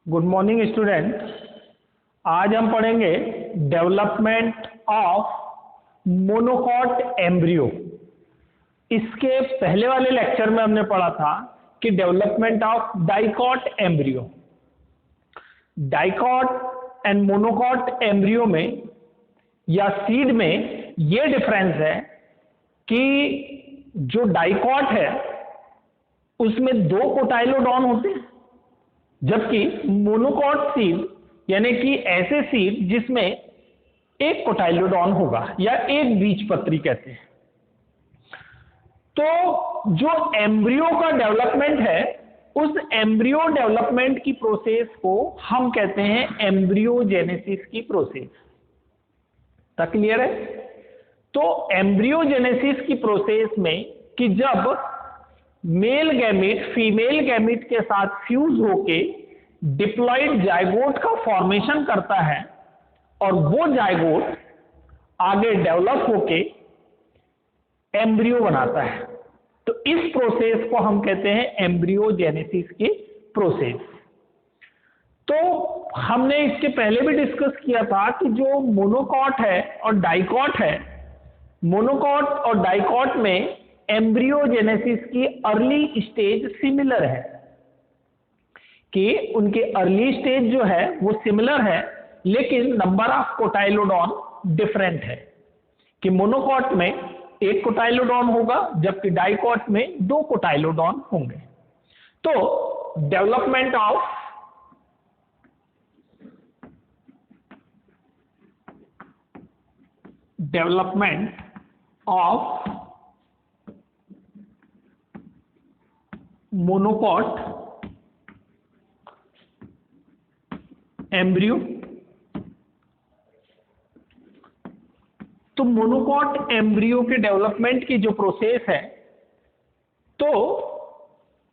Good morning student. आज हम पढ़ेंगे डेवलपमेंट ऑफ मोनोकॉट एम्ब्रियो। इसके पहले वाले लेक्चर में हमने पढ़ा था कि development of dicot embryo. Dicot and monocot embryo में या सीड में यह डिफरेंस है कि जो डाइकॉट है उसमें 2 कोटाइलोडॉन होते हैं, जबकि मोनोकॉट सीड यानी कि ऐसे सीड जिसमें एक कोटाइलोडॉन होगा या एक बीजपत्री कहते हैं। तो जो एम्ब्रियो का डेवलपमेंट है उस एम्ब्रियो डेवलपमेंट की प्रोसेस को हम कहते हैं एम्ब्रियोजेनेसिस की प्रोसेस। तक क्लियर है? तो एम्ब्रियोजेनेसिस की प्रोसेस में कि जब मेल गैमीट फीमेल गैमीट के साथ फ्यूज होके डिप्लॉइड जाइगोट का फॉर्मेशन करता है और वो जाइगोट आगे डेवलप होके एम्ब्रियो बनाता है, तो इस प्रोसेस को हम कहते हैं एम्ब्रियोजेनेसिस की प्रोसेस। तो हमने इसके पहले भी डिस्कस किया था कि जो मोनोकॉट है और डाइकॉट है, मोनोकॉट और डाइकॉट में एम्ब्रियोजेनेसिस की अर्ली स्टेज सिमिलर है, कि उनके अर्ली स्टेज जो है वो सिमिलर है, लेकिन नंबर ऑफ कोटाइलोडॉन डिफरेंट है। कि मोनोकॉट में 1 कोटाइलोडॉन होगा जबकि डाइकॉट में 2 कोटाइलोडॉन होंगे। तो डेवलपमेंट ऑफ मोनोकॉट एम्ब्रियो। तो मोनोकॉट एम्ब्रियो के डेवलपमेंट की जो प्रोसेस है, तो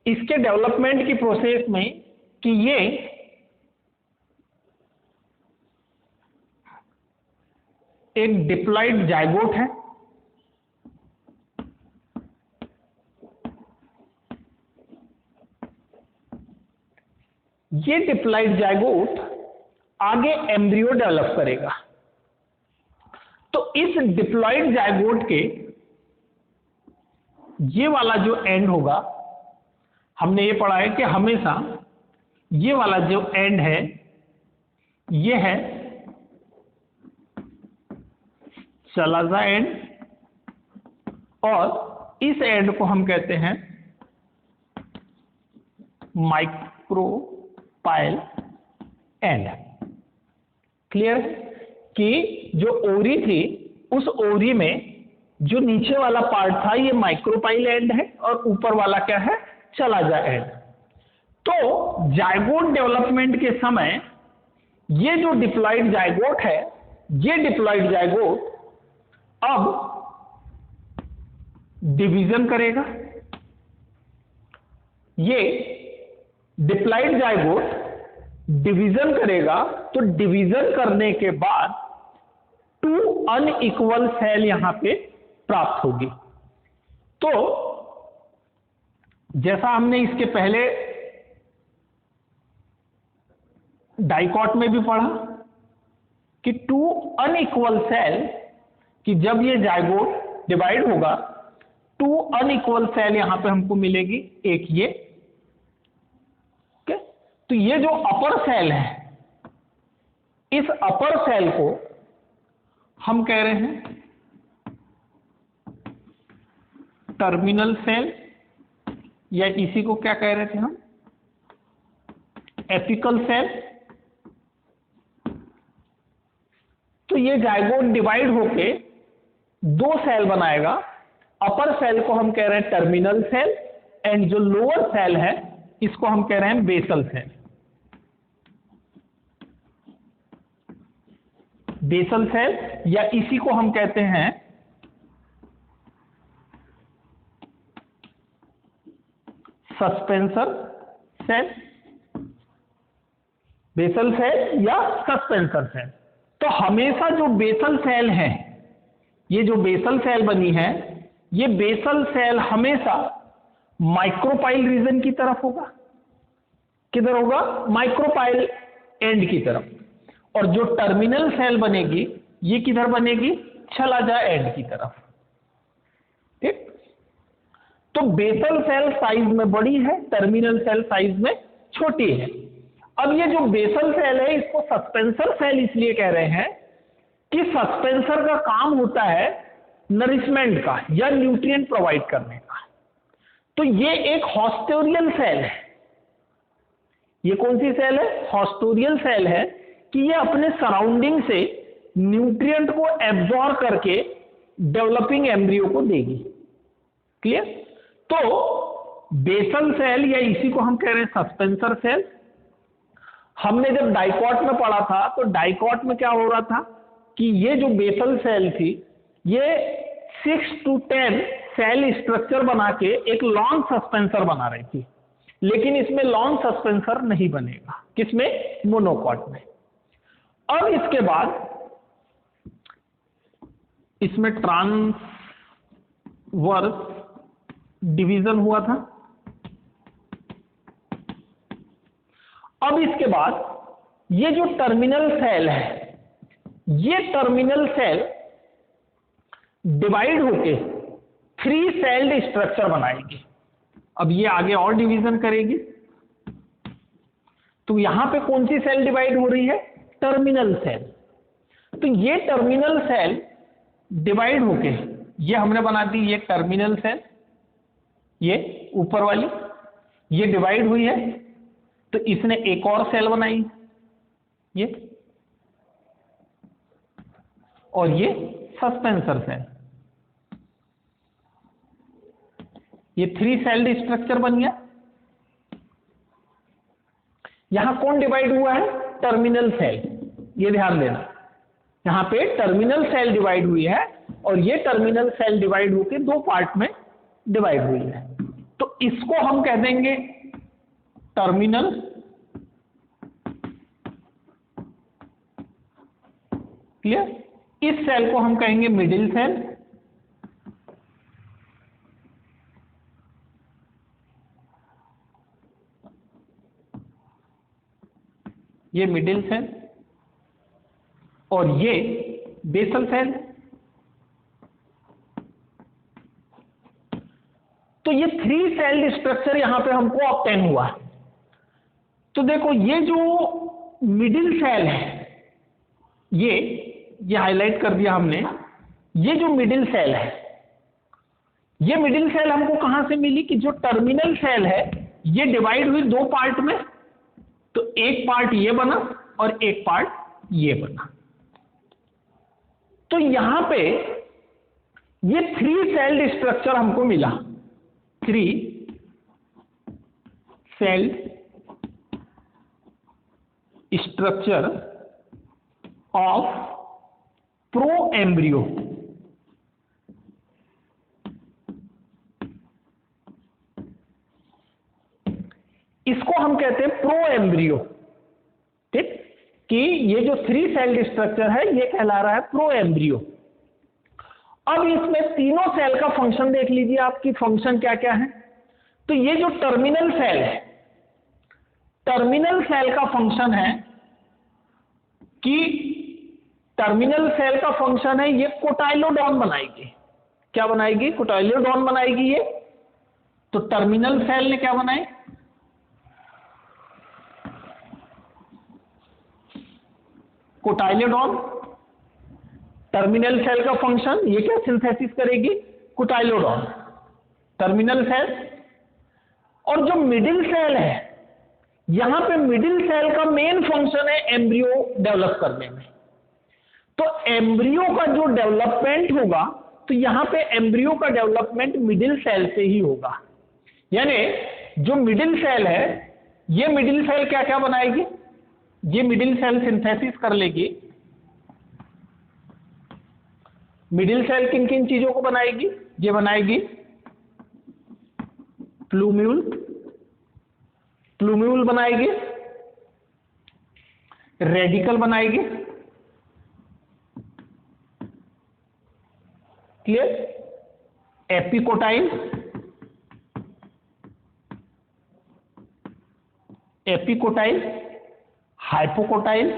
इसके डेवलपमेंट की प्रोसेस में कि ये एक डिप्लॉइड जाइगोट है, ये डिप्लॉइड जाइगोट आगे एम्ब्रियो डेवलप करेगा। तो इस डिप्लॉइड जाइगोट के ये वाला जो एंड होगा, हमने ये पढ़ा है कि हमेशा ये वाला जो एंड है ये है चलाजा एंड, और इस एंड को हम कहते हैं माइक्रोपाइल एंड। क्लियर? कि जो ओरी थी उस ओरी में जो नीचे वाला पार्ट था ये माइक्रोपाइल एंड है और ऊपर वाला क्या है? Chalaza and. तो जाइगोट डेवलपमेंट के समय ये जो डिप्लॉइड जाइगोट है, ये डिप्लॉइड जाइगोट अब डिवीजन करेगा। ये डिप्लॉइड जाइगोट डिवीजन करेगा, तो डिवीजन करने के बाद 2 अनइक्वल सेल यहां पे प्राप्त होगी। तो जैसा हमने इसके पहले डाइकॉट में भी पढ़ा कि 2 अनइक्वल सेल, कि जब ये जाइगोट डिवाइड होगा 2 अनइक्वल सेल यहां पे हमको मिलेगी। एक ये, तो ये जो अपर सेल है, इस अपर सेल को हम कह रहे हैं टर्मिनल सेल, या इसी को क्या कह रहे थे हम? Apical cell. तो ये जाइगोट डिवाइड होके 2 सेल बनाएगा। अपर सेल को हम कह रहे हैं टर्मिनल सेल, एंड जो लोअर सेल है इसको हम कह रहे हैं बेसल सेल। बेसल सेल, या इसी को हम कहते हैं सस्पेंसर सेल। बेसल सेल या सस्पेंसर सेल। तो हमेशा जो बेसल सेल है, ये जो बेसल सेल बनी है, ये बेसल सेल हमेशा माइक्रोपाइल रीजन की तरफ होगा। किधर होगा? माइक्रोपाइल एंड की तरफ। और जो टर्मिनल सेल बनेगी ये किधर बनेगी? छलाजा एंड की तरफ। ठीक, तो बेसल सेल साइज में बड़ी है, टर्मिनल सेल साइज में छोटी है। अब ये जो बेसल सेल है इसको सस्पेंसर सेल इसलिए कह रहे हैं कि सस्पेंसर का काम होता है नरिशमेंट का या न्यूट्रिएंट प्रोवाइड करने का। तो ये एक हॉस्टोरियल सेल है। ये कौन सी सेल है? हॉस्टोरियल सेल है कि ये अपने सराउंडिंग से न्यूट्रिएंट को एब्जॉर्ब करके डेवलपिंग एम्ब्रियो को देगी। क्लियर? तो बेसल सेल या इसी को हम कह रहे हैं सस्पेंसर सेल। हमने जब डाइकॉट में पढ़ा था तो डाइकॉट में क्या हो रहा था कि ये जो बेसल सेल थी ये 6 to 10 सेल स्ट्रक्चर बना के एक लॉन्ग सस्पेंसर बना रही थी, लेकिन इसमें लॉन्ग सस्पेंसर नहीं बनेगा। किसमें? मोनोकॉट में। अब इसके बाद इसमें ट्रांसवर्स डिवीजन हुआ था। अब इसके बाद ये जो टर्मिनल सेल है ये टर्मिनल सेल डिवाइड होके 3 सेल्ड स्ट्रक्चर बनाएगी। अब ये आगे और डिवीजन करेगी। तो यहां पे कौन सी सेल डिवाइड हो रही है? Terminal cell. तो ये टर्मिनल सेल डिवाइड होके ये हमने बना दी ये टर्मिनल सेल, ये ऊपर वाली ये डिवाइड हुई है तो इसने एक और सेल बनाई ये, और ये सस्पेंसर सेल। ये 3 सेल्ड स्ट्रक्चर बन गया। यहां कौन डिवाइड हुआ है? Terminal cell. ये ध्यान देना, यहां पे टर्मिनल सेल डिवाइड हुई है और ये टर्मिनल सेल डिवाइड होकर 2 पार्ट में डिवाइड हुई है। तो इसको हम कह देंगे टर्मिनल क्लियर। इस सेल को हम कहेंगे मिडिल सेल। ये मिडिल सेल और ये बेसल सेल। तो ये 3 सेल्ड स्ट्रक्चर यहां पे हमको ऑब्टेन हुआ। तो देखो ये जो मिडिल सेल है ये हाईलाइट कर दिया हमने। ये जो मिडिल सेल है ये मिडिल सेल हमको कहां से मिली कि जो टर्मिनल सेल है ये डिवाइड हुई 2 पार्ट में। तो एक पार्ट ये बना और एक पार्ट ये बना। तो यहां पे ये 3 सेल्ड स्ट्रक्चर हमको मिला। 3 sailed structure of pro embryo. इसको हम कहते हैं प्रो एम्ब्रियो। ठीक, कि ये जो 3 सेल्ड स्ट्रक्चर है ये कहला रहा है प्रो एम्ब्रियो। अब इसमें तीनों सेल का फंक्शन देख लीजिए, आपकी फंक्शन क्या क्या है। तो ये जो टर्मिनल सेल है, टर्मिनल सेल का फंक्शन है कि टर्मिनल सेल का फंक्शन है ये कोटाइलोडॉन बनाएगी। क्या बनाएगी? कोटाइलोडॉन बनाएगी ये। तो टर्मिनल सेल ने क्या बनाए? कोटाइलोडॉन। टर्मिनल सेल का फंक्शन ये क्या सिंथेसिस करेगी? कोटाइलोडॉन। Terminal cell. और जो मिडिल सेल है यहां पे मिडिल सेल का मेन फंक्शन है एम्ब्रियो डेवलप करने में। तो एम्ब्रियो का जो डेवलपमेंट होगा तो यहां पे एम्ब्रियो का डेवलपमेंट मिडिल सेल से ही होगा। यानी जो मिडिल सेल है ये मिडिल सेल क्या क्या बनाएगी? ये मिडिल सेल सिंथेसिस कर लेगी। मिडिल सेल किन किन चीजों को बनाएगी? ये बनाएगी प्लूम्यूल, प्लूम्यूल बनाएगी, रेडिकल बनाएगी। क्लियर? एपिकोटाइल, एपिकोटाइल, हाइपोकोटाइल,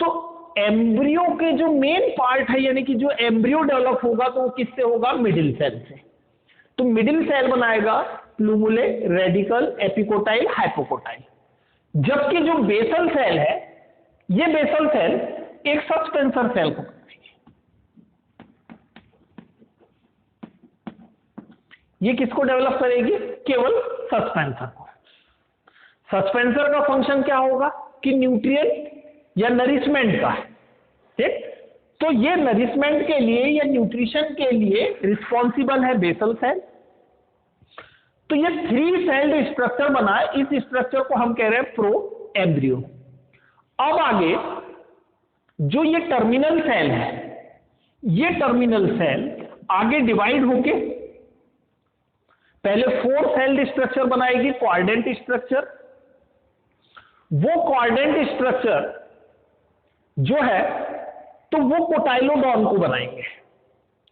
तो एम्ब्रियो के जो मेन पार्ट है, यानी कि जो एम्ब्रियो डेवलप होगा तो वो किससे होगा? मिडिल सेल से। तो मिडिल सेल बनाएगा प्लूमुले, रेडिकल, एपिकोटाइल, हाइपोकोटाइल। जबकि जो बेसल सेल है, ये बेसल सेल एक सस्पेंसर सेल को बनाएगी। ये किसको डेवलप करेगी? केवल सस्पेंसर को। सस्पेंसर का फंक्शन क्या होगा? कि न्यूट्रिएंट या नरिशमेंट का, ठीक? तो ये नरिशमेंट के लिए या न्यूट्रिशन के लिए रिस्पॉन्सिबल है बेसल सेल। तो ये 3 सेल्ड स्ट्रक्चर बना है, इस स्ट्रक्चर को हम कह रहे हैं प्रो एम्ब्रियो। अब आगे जो ये टर्मिनल सेल है, ये टर्मिनल सेल आगे डिवाइड होके पहले 4 सेल्ड स्ट्रक्चर बनाएगी, क्वाड्रेंट स्ट्रक्चर। वो क्वाड्रेंट स्ट्रक्चर जो है तो वो कोटाइलोडॉन को बनाएंगे।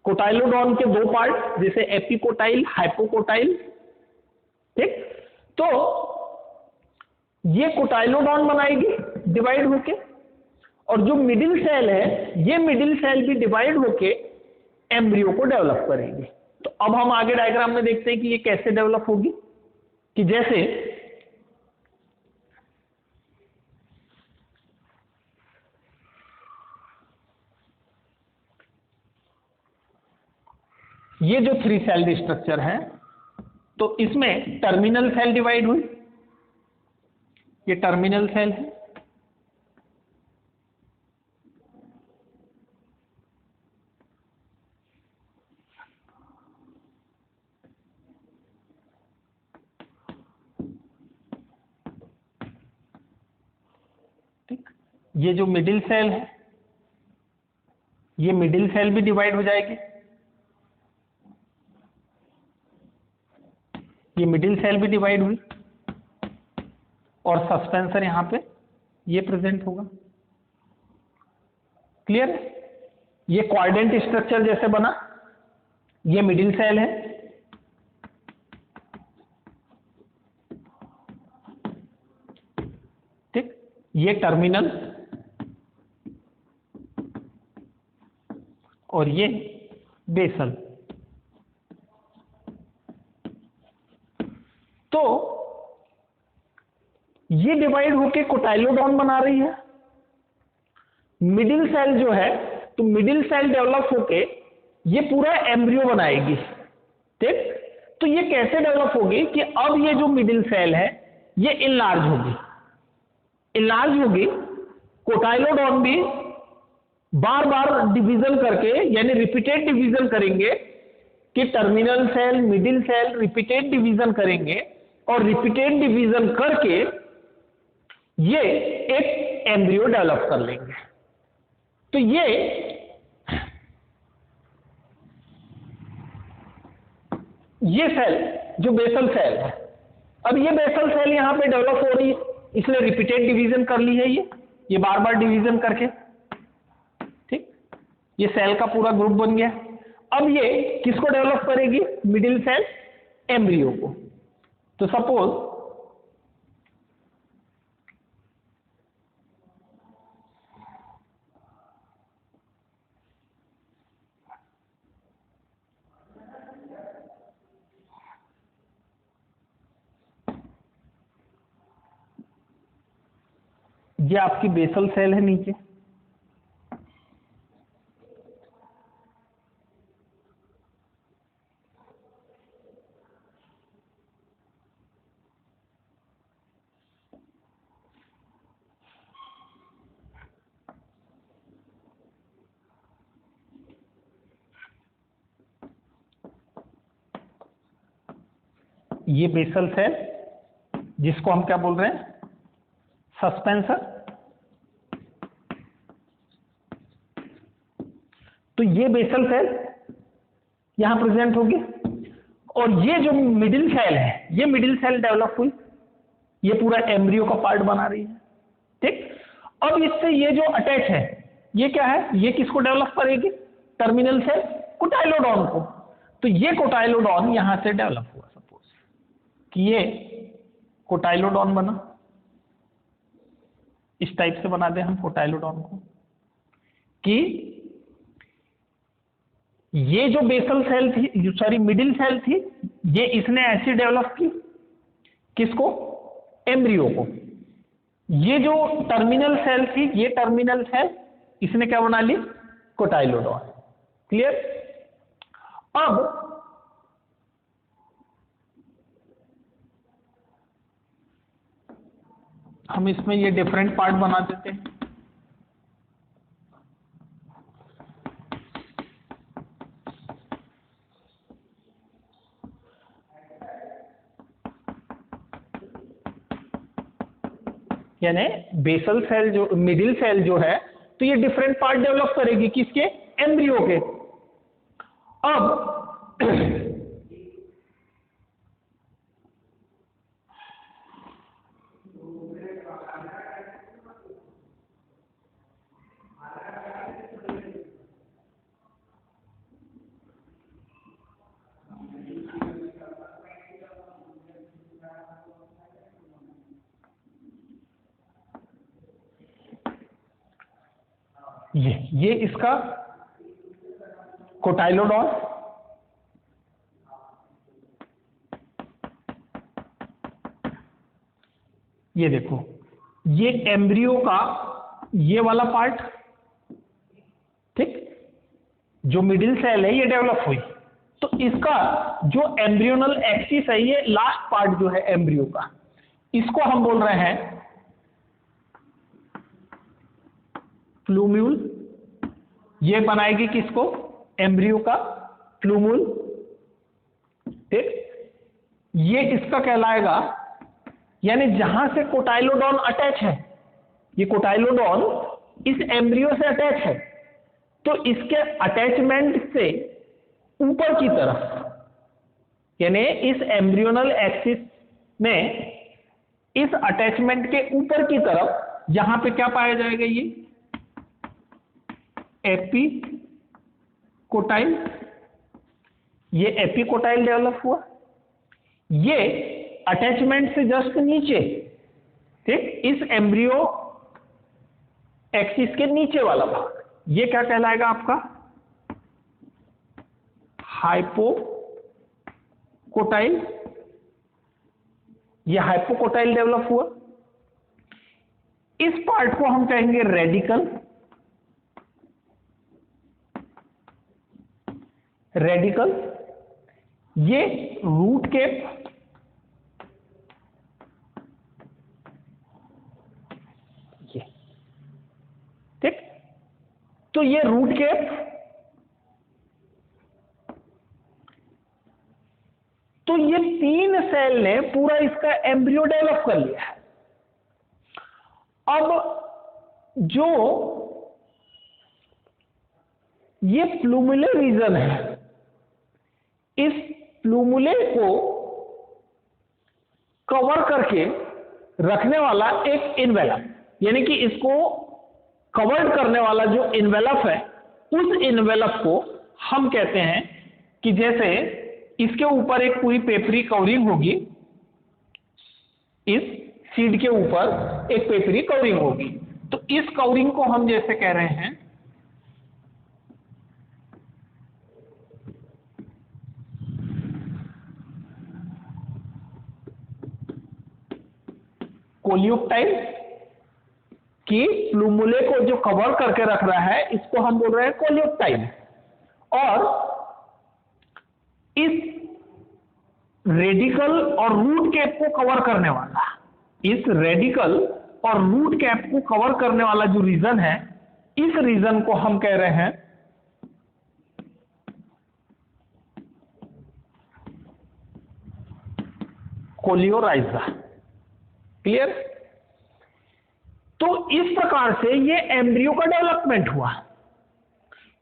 कोटाइलोडॉन के 2 पार्ट, जैसे एपिकोटाइल, हाइपोकोटाइल, ठीक? तो ये कोटाइलोडॉन बनाएगी डिवाइड होके, और जो मिडिल सेल है, ये मिडिल सेल भी डिवाइड होके एम्ब्रियो को डेवलप करेगी। तो अब हम आगे डायग्राम में देखते हैं कि ये कैसे डेवलप होगी। कि जैसे ये जो 3 सेल्ड स्ट्रक्चर है, तो इसमें टर्मिनल सेल डिवाइड हुई, ये टर्मिनल सेल है। ठीक, ये जो मिडिल सेल है, ये मिडिल सेल भी डिवाइड हो जाएगी। ये मिडिल सेल भी डिवाइड हुई, और सस्पेंसर यहां पे ये प्रेजेंट होगा। क्लियर है? ये क्वाड्रेंट स्ट्रक्चर जैसे बना, ये मिडिल सेल है, ठीक? ये टर्मिनल, और ये बेसल। तो ये डिवाइड होके कोटाइलोडॉन बना रही है। मिडिल सेल जो है, तो मिडिल सेल डेवलप होके ये पूरा एम्ब्रियो बनाएगी, ठीक? तो ये कैसे डेवलप होगी? कि अब ये जो मिडिल सेल है, ये इनलार्ज होगी। इनलार्ज होगी, कोटाइलोडॉन भी बार बार डिवीजन करके, यानी रिपीटेड डिवीजन करेंगे, कि terminal cell, middle cell repeated division करेंगे, और रिपीटेड डिवीजन करके ये एक एम्ब्रियो डेवलप कर लेंगे। तो ये सेल जो बेसल सेल है, अब ये बेसल सेल यहां पे डेवलप हो रही है, इसलिए रिपीटेड डिवीजन कर ली है ये बार बार डिवीजन करके, ठीक? ये सेल का पूरा ग्रुप बन गया। अब ये किसको डेवलप करेगी? मिडिल सेल एम्ब्रियो को। तो सपोज ये आपकी बेसल सेल है नीचे, ये बेसल सेल जिसको हम क्या बोल रहे हैं? सस्पेंसर। तो ये बेसल सेल यहां प्रेजेंट होगी, और ये जो मिडिल सेल है, ये मिडिल सेल डेवलप हुई, ये पूरा एम्ब्रियो का पार्ट बना रही है, ठीक? अब इससे ये जो अटैच है, ये क्या है? ये किसको डेवलप करेगी? टर्मिनल सेल कोटाइलोडॉन को। तो ये कोटाइलोडॉन यहां से डेवलप हुआ, सपोज कि ये कोटाइलोडॉन बना, इस टाइप से बना दे हम कोटाइलोडॉन को, कि ये जो बेसल सेल थी, सॉरी मिडिल सेल थी, ये इसने ऐसी डेवलप की, किसको? एम्ब्रियो को। ये जो टर्मिनल सेल थी, ये टर्मिनल सेल इसने क्या बना ली? कोटाइलोडॉन। क्लियर? अब हम इसमें ये डिफरेंट पार्ट बना देते हैं। यानी बेसल सेल जो, मिडिल सेल जो है, तो ये डिफरेंट पार्ट डेवलप करेगी, किसके? एम्ब्रियो के। अब ये इसका कोटाइलोडॉन, ये देखो, ये एम्ब्रियो का ये वाला पार्ट, ठीक, जो मिडिल सेल है ये डेवलप हुई, तो इसका जो एम्ब्रियोनल एक्सिस है, ये लास्ट पार्ट जो है एम्ब्रियो का, इसको हम बोल रहे हैं प्लूम्यूल। ये बनाएगी किसको? एम्ब्रियो का प्लूम्यूल, ठीक। ये इसका कहलाएगा, यानी जहां से कोटाइलोडॉन अटैच है, ये कोटाइलोडॉन इस एम्ब्रियो से अटैच है, तो इसके अटैचमेंट से ऊपर की तरफ, यानी इस एम्ब्रियोनल एक्सिस में इस अटैचमेंट के ऊपर की तरफ, यहां पे क्या पाया जाएगा? ये एपिकोटाइल, ये एपिकोटाइल डेवलप हुआ। ये अटैचमेंट से जस्ट नीचे, ठीक, इस एम्ब्रियो एक्सिस के नीचे वाला भाग, ये क्या कहलाएगा आपका? हाइपोकोटाइल। ये हाइपोकोटाइल डेवलप हुआ। इस पार्ट को हम कहेंगे रेडिकल। रेडिकल, ये रूट केप, ये, ठीक, तो ये रूट केप, तो ये तीन सेल ने पूरा इसका एम्ब्रियो डेवलप कर लिया है। अब जो ये प्लूमुलर रीजन है, इस प्लूमुले को कवर करके रखने वाला एक इन्वेलप, यानी कि इसको कवर्ड करने वाला जो इन्वेलप है, उस इन्वेलप को हम कहते हैं कि जैसे इसके ऊपर एक पूरी पेपरी कवरिंग होगी, इस सीड के ऊपर एक पेपरी कवरिंग होगी, तो इस कवरिंग को हम जैसे कह रहे हैं कोलियोप्टाइल, कि प्लूमुले को जो कवर करके रख रहा है, इसको हम बोल रहे हैं कोलियोप्टाइल। और इस रेडिकल और रूट कैप को कवर करने वाला, इस रेडिकल और रूट कैप को कवर करने वाला जो रीजन है, इस रीजन को हम कह रहे हैं कोलियोराइजा। क्लियर? तो इस प्रकार से ये एम्ब्रियो का डेवलपमेंट हुआ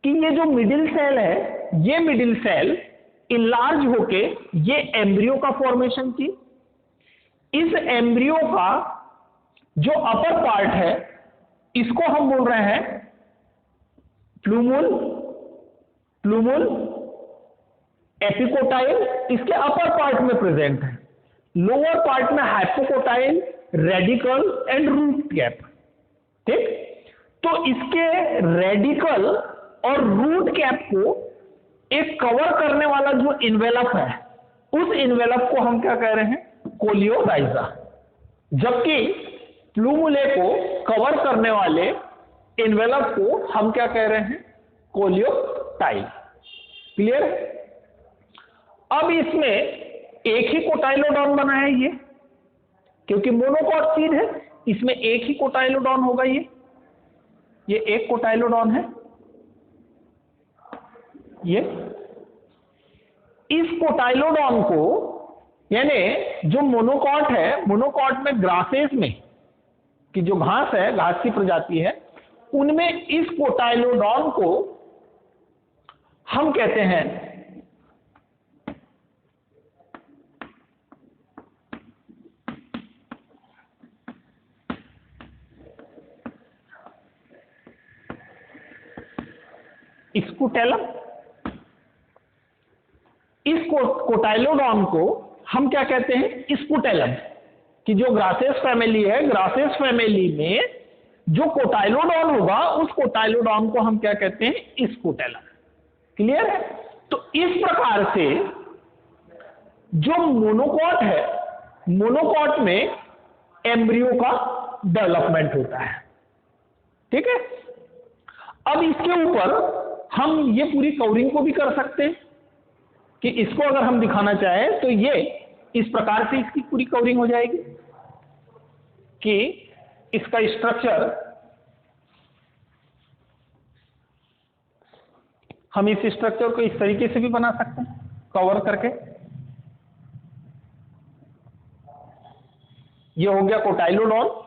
कि ये जो मिडिल सेल है, ये मिडिल सेल इनलार्ज होके ये एम्ब्रियो का फॉर्मेशन की। इस एम्ब्रियो का जो अपर पार्ट है, इसको हम बोल रहे हैं प्लूमुल, प्लूमुल, एपिकोटाइल इसके अपर पार्ट में प्रेजेंट है, लोअर पार्ट में hypocotyl, radicle and root cap. ठीक, तो इसके रेडिकल और रूट कैप को एक कवर करने वाला जो इन्वेलप है, उस इन्वेलप को हम क्या कह रहे हैं? कोलियोराइजा। जबकि प्लूमुले को कवर करने वाले इन्वेलप को हम क्या कह रहे हैं? कोलियोटाइल। क्लियर? अब इसमें एक ही कोटाइलोडॉन बना है ये, क्योंकि मोनोकॉट सीड है, इसमें एक ही कोटाइलोडॉन होगा। ये एक कोटाइलोडॉन है। ये इस कोटाइलोडॉन को, यानी जो मोनोकॉट है, मोनोकॉट में ग्रासेस में कि जो घास है, घास की प्रजाति है, उनमें इस कोटाइलोडॉन को हम कहते हैं स्कूटेलम। इस कोटाइलोडॉन को हम क्या कहते हैं? स्कूटेलम। कि जो ग्रासेस फैमिली है, ग्रासेस फैमिली में जो कोटाइलोडॉन होगा, उस कोटाइलोडॉन को हम क्या कहते हैं? स्कूटेलम। क्लियर है? तो इस प्रकार से जो मोनोकॉट है, मोनोकॉट में एम्ब्रियो का डेवलपमेंट होता है। ठीक है? अब इसके ऊपर हम ये पूरी कवरिंग को भी कर सकते हैं कि इसको अगर हम दिखाना चाहें तो ये इस प्रकार से इसकी पूरी कवरिंग हो जाएगी कि इसका स्ट्रक्चर हम इस स्ट्रक्चर को इस तरीके से भी बना सकते हैं, कवर करके। ये हो गया कोटाइलोडॉन।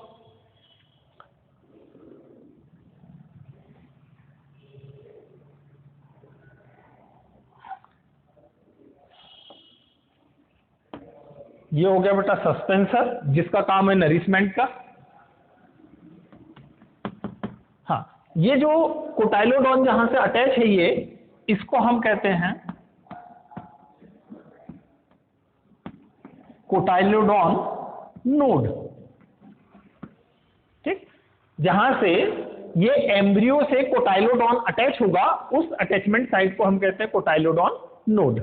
ये हो गया बेटा सस्पेंसर, जिसका काम है नरिशमेंट का। हाँ, ये जो कोटाइलोडॉन जहां से अटैच है, ये इसको हम कहते हैं कोटाइलोडॉन नोड। ठीक, जहां से ये एम्ब्रियो से कोटाइलोडॉन अटैच होगा, उस अटैचमेंट साइट को हम कहते हैं कोटाइलोडॉन नोड।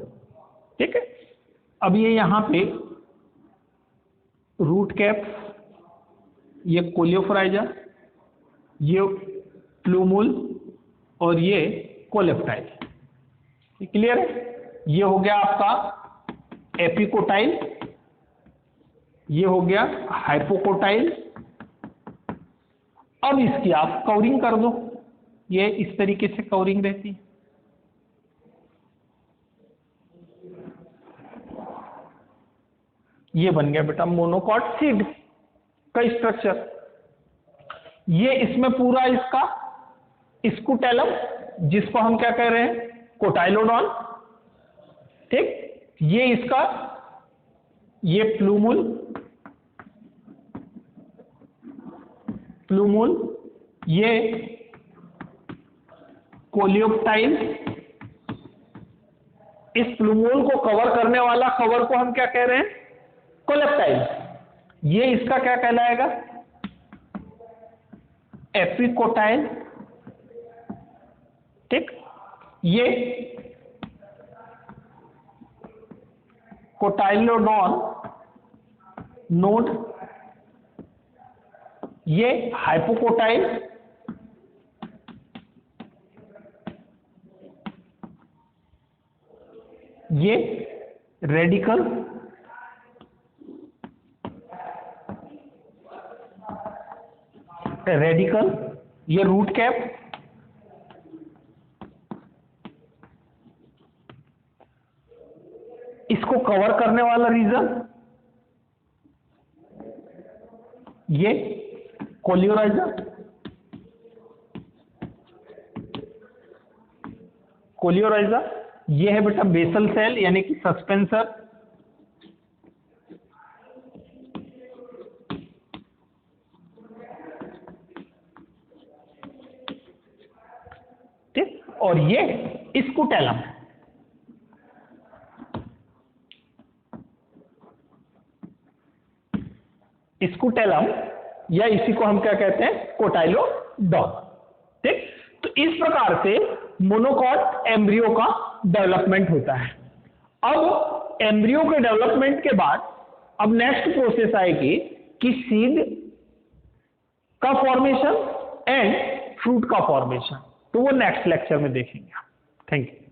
ठीक है? अब ये यहां पे रूट कैप, ये कोलियोफोराइजा, ये प्लूमुल और ये कोलेप्टाइल। क्लियर है? ये हो गया आपका एपिकोटाइल, ये हो गया हाइपोकोटाइल। अब इसकी आप कवरिंग कर दो, ये इस तरीके से कवरिंग रहती है। ये बन गया बेटा मोनोकॉट सीड का स्ट्रक्चर। ये इसमें पूरा इसका स्कूटेलम, जिसको हम क्या कह रहे हैं? कोटाइलोडॉन। ठीक, ये इसका, ये प्लूमुल, प्लूमुल, ये कोलियोप्टाइल। इस प्लूमुल को कवर करने वाला कवर को हम क्या कह रहे हैं? कोलेप्टाइल। ये इसका क्या कहलाएगा? एपिकोटाइल। ठीक, ये कोटाइलोडॉन नोड, ये हाइपोकोटाइल, ये रेडिकल, रेडिकल, ये रूट कैप, इसको कवर करने वाला रीजन ये कोलियोराइजा, कोलियोराइजा। ये है बेटा बेसल सेल यानी कि सस्पेंसर। ठीक, और ये स्कूटेलम। स्कूटेलम, या इसी को हम क्या कहते हैं, कोटाइलोडॉन। ठीक, तो इस प्रकार से मोनोकॉट एम्ब्रियो का डेवलपमेंट होता है। अब एम्ब्रियो के डेवलपमेंट के बाद अब नेक्स्ट प्रोसेस आएगी कि सीड का फॉर्मेशन एंड फ्रूट का फॉर्मेशन, तो वो नेक्स्ट लेक्चर में देखेंगे। Thank you.